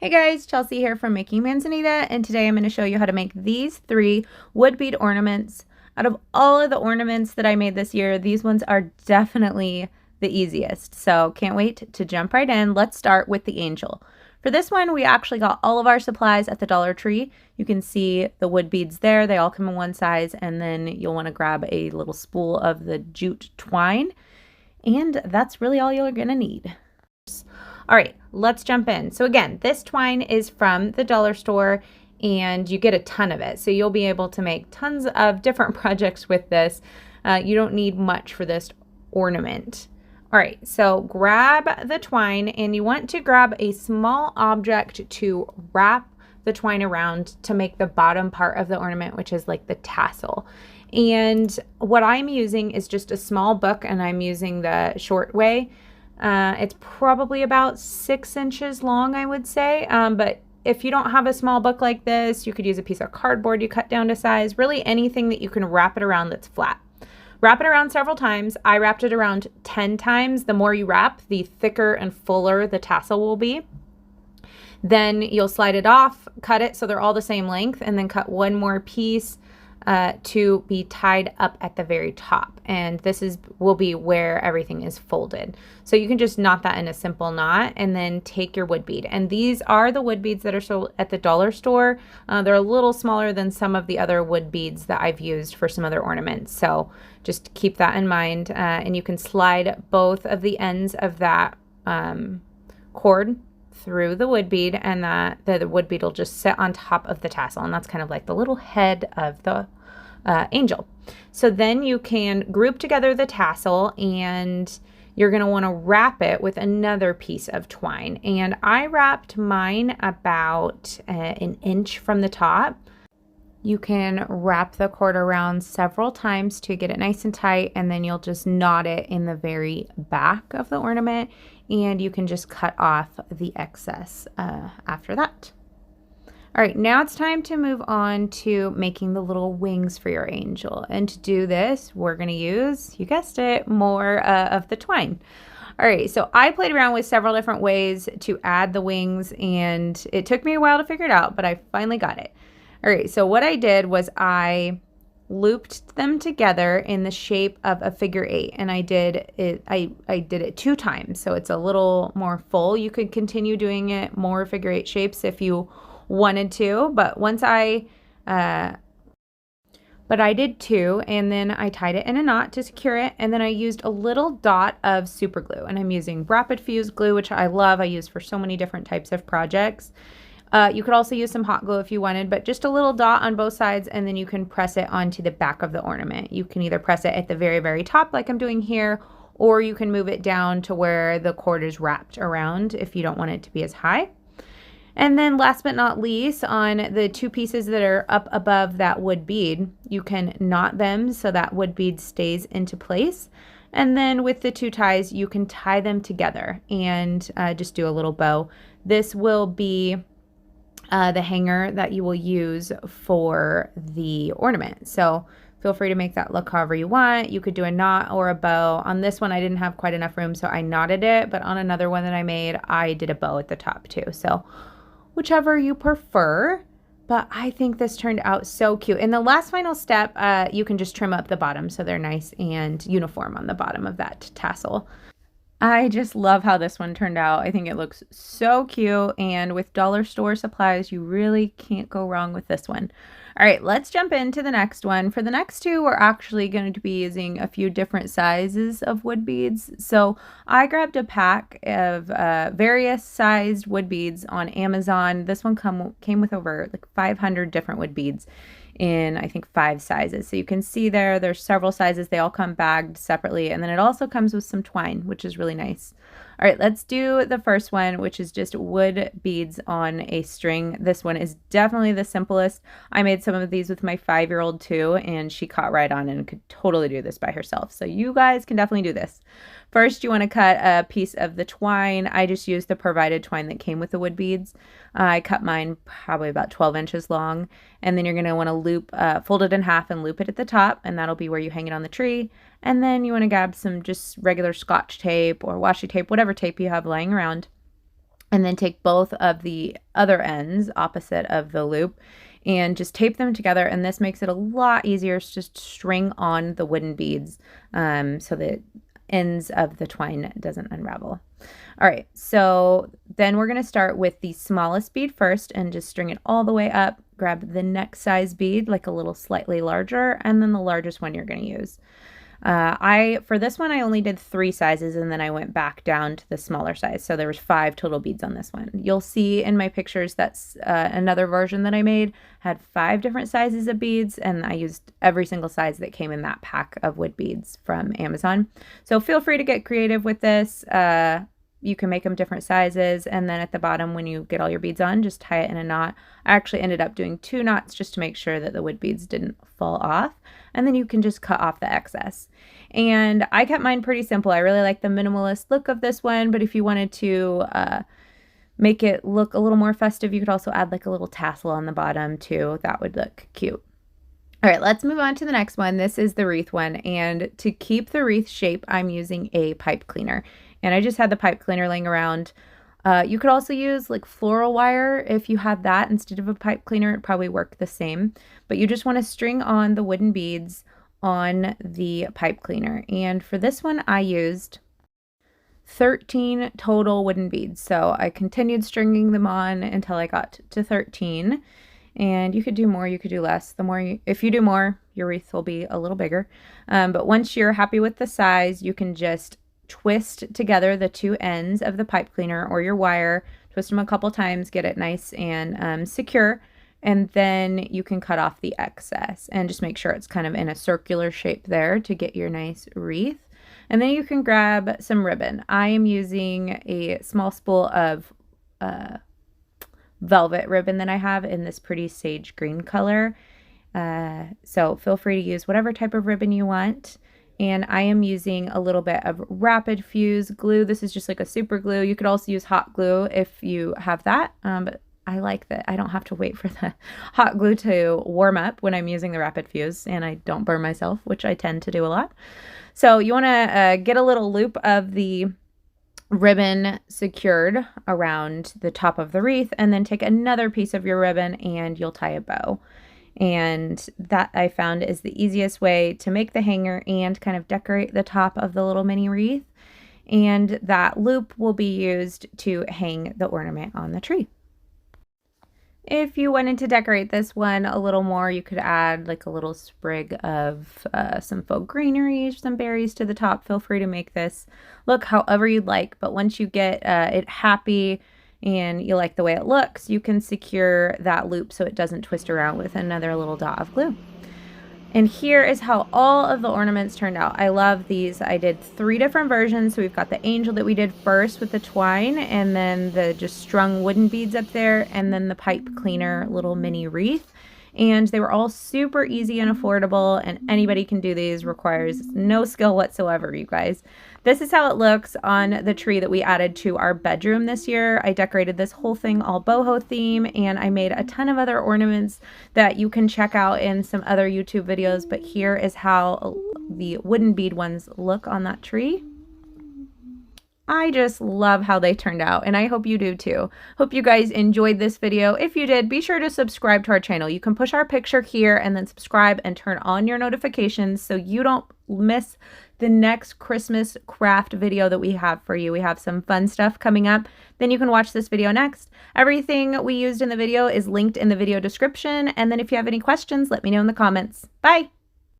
Hey guys, Chelsea here from Making Manzanita, and today I'm going to show you how to make these 3 wood bead ornaments. Out of all of the ornaments that I made this year, these ones are definitely the easiest. So can't wait to jump right in. Let's start with the angel. For this one, we actually got all of our supplies at the Dollar Tree. You can see the wood beads there. They all come in one size, and then you'll want to grab a little spool of the jute twine. And that's really all you're going to need. All right, let's jump in. So again, this twine is from the dollar store and you get a ton of it. So you'll be able to make tons of different projects with this. You don't need much for this ornament. All right, so grab the twine and you want to grab a small object to wrap the twine around to make the bottom part of the ornament, which is like the tassel. And what I'm using is just a small book, and I'm using the short way. It's probably about 6 inches long, I would say. But if you don't have a small book like this, you could use a piece of cardboard you cut down to size, really anything that you can wrap it around that's flat. Wrap it around several times. I wrapped it around 10 times. The more you wrap, the thicker and fuller the tassel will be. Then you'll slide it off, cut it so they're all the same length, and then cut one more piece to be tied up at the very top, and this will be where everything is folded. So you can just knot that in a simple knot and then take your wood bead, and these are the wood beads that are sold at the dollar store. They're a little smaller than some of the other wood beads that I've used for some other ornaments, so just keep that in mind. And you can slide both of the ends of that cord through the wood bead, and the wood bead will just sit on top of the tassel, and that's kind of like the little head of the angel. So then you can group together the tassel, and you're going to want to wrap it with another piece of twine. And I wrapped mine about an inch from the top. You can wrap the cord around several times to get it nice and tight, and then you'll just knot it in the very back of the ornament, and you can just cut off the excess after that. All right, now it's time to move on to making the little wings for your angel. And to do this, we're going to use, you guessed it, more of the twine. All right, so I played around with several different ways to add the wings, and it took me a while to figure it out, but I finally got it. All right, so what I did was I looped them together in the shape of a figure 8, and I did it 2 times, so it's a little more full. You could continue doing it more figure 8 shapes if you wanted to, but I did 2, and then I tied it in a knot to secure it, and then I used a little dot of super glue, and I'm using rapid fuse glue, which I love. I use for so many different types of projects. You could also use some hot glue if you wanted, but just a little dot on both sides, and then you can press it onto the back of the ornament. You can either press it at the very, very top like I'm doing here, or you can move it down to where the cord is wrapped around if you don't want it to be as high. And then last but not least, on the 2 pieces that are up above that wood bead, you can knot them so that wood bead stays into place. And then with the 2 ties, you can tie them together and just do a little bow. This will be the hanger that you will use for the ornament. So feel free to make that look however you want. You could do a knot or a bow. On this one, I didn't have quite enough room, so I knotted it. But on another one that I made, I did a bow at the top too. So whichever you prefer. But I think this turned out so cute. In the last final step, you can just trim up the bottom so they're nice and uniform on the bottom of that tassel. I just love how this one turned out. I think it looks so cute, and with dollar store supplies, you really can't go wrong with this one. All right, let's jump into the next one. For the next 2, we're actually going to be using a few different sizes of wood beads. So I grabbed a pack of various sized wood beads on Amazon. This one came with over like 500 different wood beads in, I think, 5 sizes. So you can see there's several sizes. They all come bagged separately, and then it also comes with some twine, which is really nice. All right, let's do the first one, which is just wood beads on a string. This one is definitely the simplest. I made some of these with my 5-year-old too, and she caught right on and could totally do this by herself. So you guys can definitely do this. First, you want to cut a piece of the twine. I just used the provided twine that came with the wood beads. I cut mine probably about 12 inches long, and then you're going to want to loop, fold it in half and loop it at the top, and that'll be where you hang it on the tree. And then you want to grab some just regular Scotch tape or washi tape, whatever tape you have lying around, and then take both of the other ends opposite of the loop and just tape them together. And this makes it a lot easier to just string on the wooden beads so the ends of the twine doesn't unravel. All right, so then we're going to start with the smallest bead first and just string it all the way up. Grab the next size bead, like a little slightly larger, and then the largest one you're going to use. For this one, I only did 3 sizes, and then I went back down to the smaller size. So there was 5 total beads on this one. You'll see in my pictures that's another version that I made had 5 different sizes of beads, and I used every single size that came in that pack of wood beads from Amazon. So feel free to get creative with this. You can make them different sizes, and then at the bottom, when you get all your beads on, just tie it in a knot. I actually ended up doing 2 knots just to make sure that the wood beads didn't fall off, and then you can just cut off the excess. And I kept mine pretty simple. I really like the minimalist look of this one, but if you wanted to make it look a little more festive, you could also add like a little tassel on the bottom too. That would look cute. All right, let's move on to the next one. This is the wreath one, and to keep the wreath shape, I'm using a pipe cleaner. And I just had the pipe cleaner laying around. You could also use like floral wire if you had that instead of a pipe cleaner. It'd probably work the same. But you just want to string on the wooden beads on the pipe cleaner. And for this one, I used 13 total wooden beads. So I continued stringing them on until I got to 13. And you could do more, you could do less. If you do more, your wreath will be a little bigger. But once you're happy with the size, you can just twist together the 2 ends of the pipe cleaner or your wire, twist them a couple times, get it nice and secure, and then you can cut off the excess and just make sure it's kind of in a circular shape there to get your nice wreath. And then you can grab some ribbon. I am using a small spool of velvet ribbon that I have in this pretty sage green color. So feel free to use whatever type of ribbon you want. And I am using a little bit of rapid fuse glue. This is just like a super glue. You could also use hot glue if you have that. But I like that I don't have to wait for the hot glue to warm up when I'm using the rapid fuse, and I don't burn myself, which I tend to do a lot. So you want to get a little loop of the ribbon secured around the top of the wreath, and then take another piece of your ribbon and you'll tie a bow. And that I found is the easiest way to make the hanger and kind of decorate the top of the little mini wreath. And that loop will be used to hang the ornament on the tree. If you wanted to decorate this one a little more, you could add like a little sprig of some faux greenery, some berries to the top. Feel free to make this look however you'd like. But once you get it happy and you like the way it looks, you can secure that loop so it doesn't twist around with another little dot of glue. And here is how all of the ornaments turned out. I love these. I did 3 different versions. So we've got the angel that we did first with the twine, and then the just strung wooden beads up there, and then the pipe cleaner little mini wreath. And they were all super easy and affordable, and anybody can do these. Requires no skill whatsoever, you guys. This is how it looks on the tree that we added to our bedroom this year. I decorated this whole thing all boho theme, and I made a ton of other ornaments that you can check out in some other YouTube videos, but here is how the wooden bead ones look on that tree. I just love how they turned out, and I hope you do too. Hope you guys enjoyed this video. If you did, be sure to subscribe to our channel. You can push our picture here and then subscribe and turn on your notifications so you don't miss the next Christmas craft video that we have for you. We have some fun stuff coming up. Then you can watch this video next. Everything we used in the video is linked in the video description. And then if you have any questions, let me know in the comments. Bye!